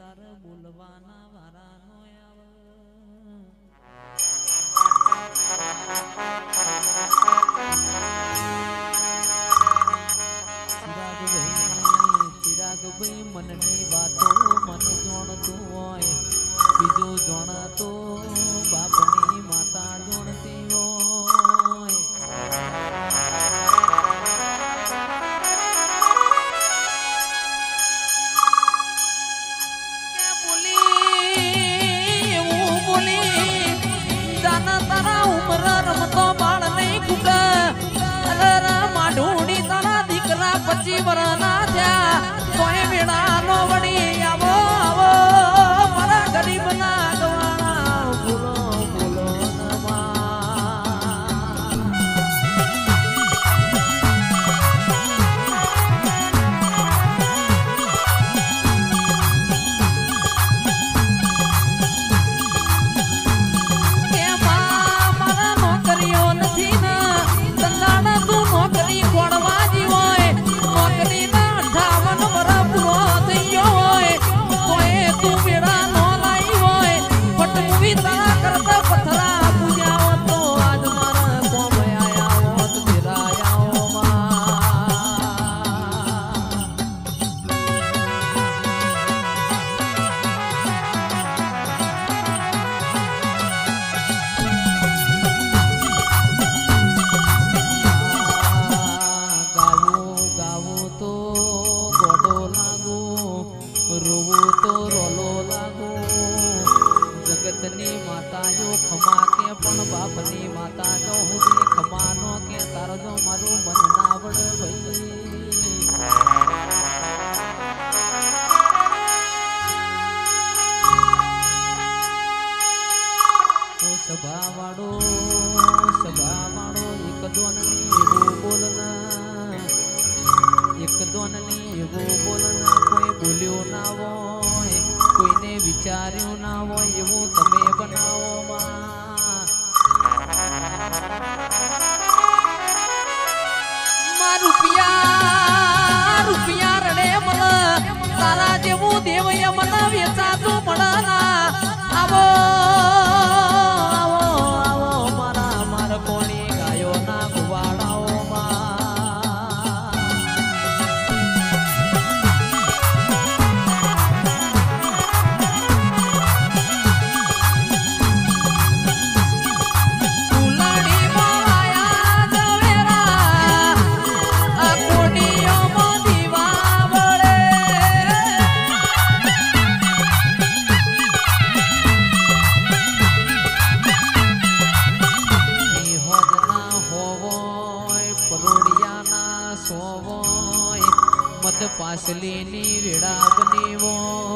તારે બોલવાના વારાનો આવે ચિરાગભાઈ મનની વાતો મન જોણતું હોય બીજું જોણતો બાપની માતા જોણતી હોય પછી વરના થયા તોય વેળા નો વળી આવો આવો મારા ગરીબ ના ગવાણા બોલો બોલો મારા નોકરીઓ નથી ને સંગાણા તું નોકરી ખોડવા જગતની માતા જો ખમા કે પણ બાપની માતા જો હું ખમાનો કે તારો જો મારું મન ના આવડ ભાઈ સભા વાળો એક દોનની એવું બોલના એક દોનની એવું બોલના કોઈ બોલ્યો ના હોય કોઈને વિચાર્યું ના હોય એવું તમે બનાવો માં રૂપિયા રડે મન તારા જેવું દેવય મન વેચાતું મળના આવો મારા કોણી ગાયો ના ગુવાડાઓ મત પાસલીની વેળા બની હોય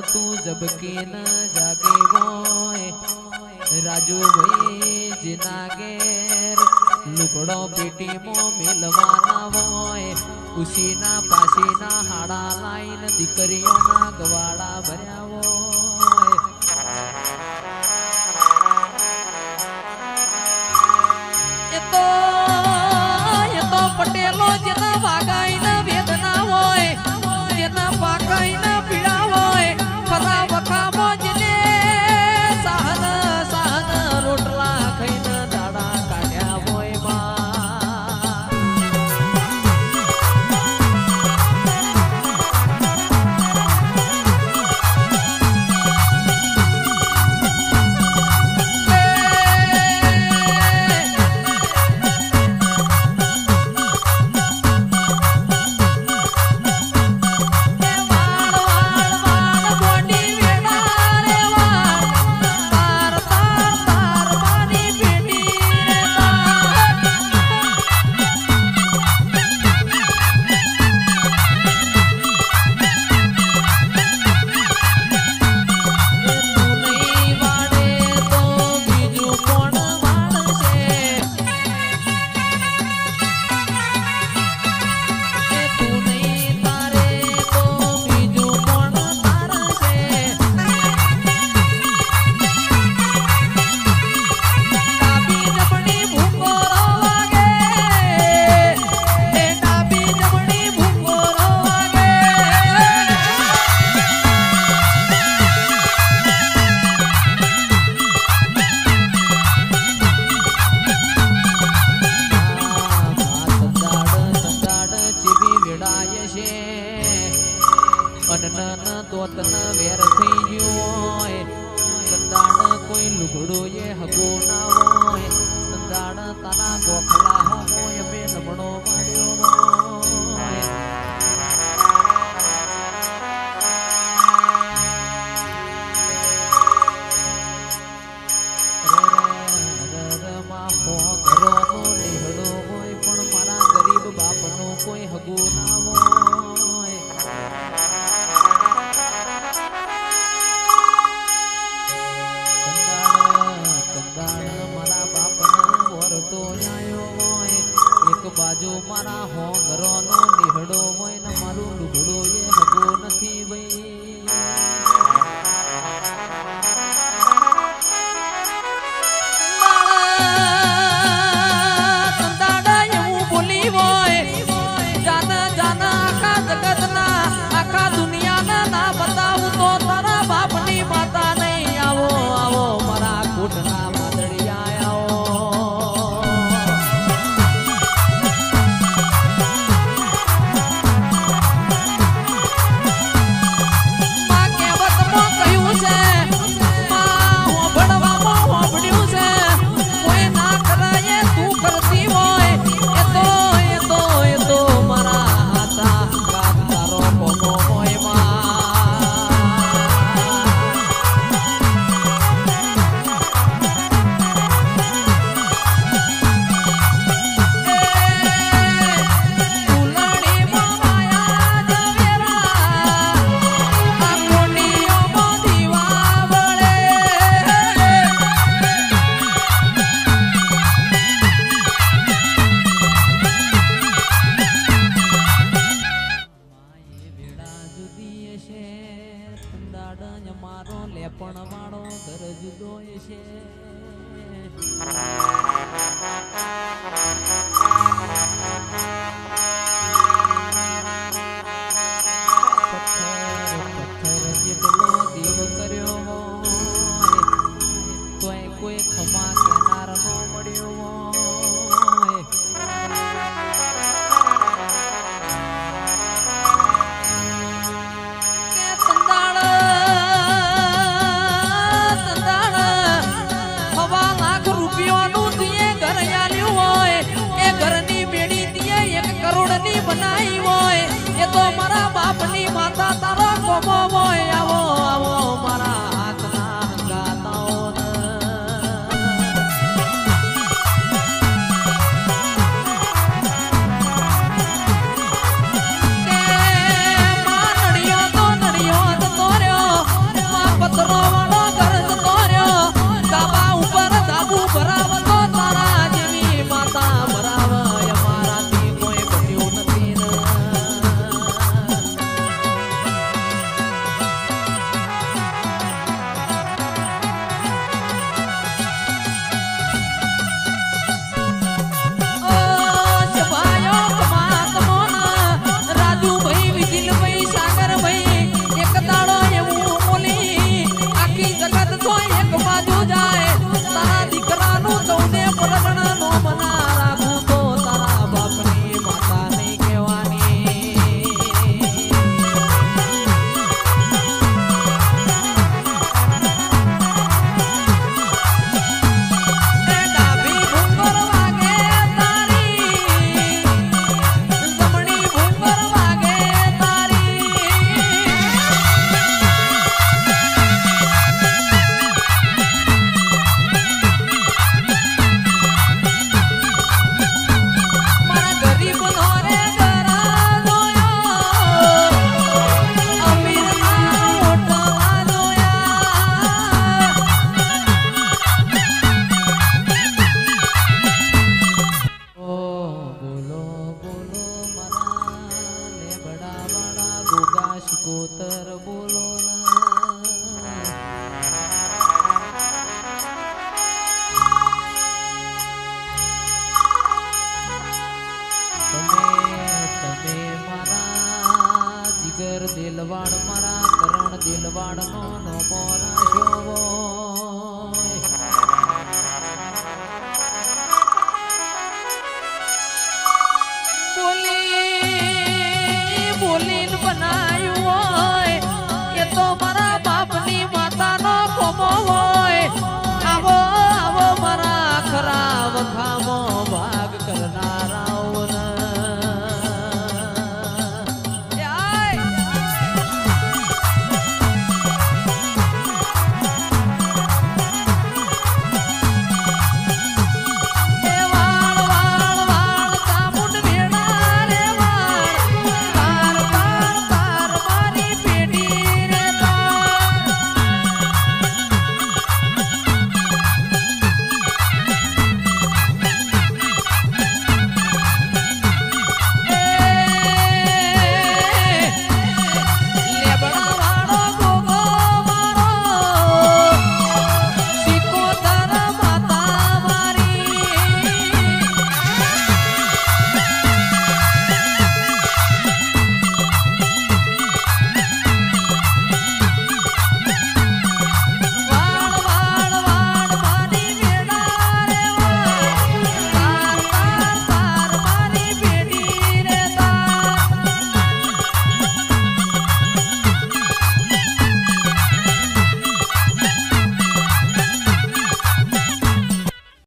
તું જબકી ન જાગે હોય રાજુ ભાઈ જીના ઘેર લુગડો પેટીમાં મેલવાના હોય ઉસીના પાસીના હાડા લાઈન દીકરીઓના ગવાડા ભર્યા હોય એ તો પટેલો જેના વાગાઈના વેદના હોય જેના પાકાઈના પીડા હોય ખરા વખામાં જેને સાહન રોટલા ખાઈને દાડા કાઢ્યા હોય અનન દોતન વેર થઈ ગયું હોય સંદાણ કોઈ લુગડો એ હગો ના હોય સંદાણ તારા ગોખલા હોય બે નમણો માર્યો હોય ઘરોનો લેહડો હોય પણ મારા ગરીબ બાપનો કોઈ હગો ના હોય બાજુ મારા હો ઘરોનો નિહડો હોય ને મારું લુગડો એ હગો નથી ભાઈ સંદાડા એવું બોલી હોય જાના આખા જગતના આખા દુનિયાના ના બતાવું તો તારા બાપની માતા નહીં આવો મારા કુટના મારો લેપણ વાળો ઘર જુદો છે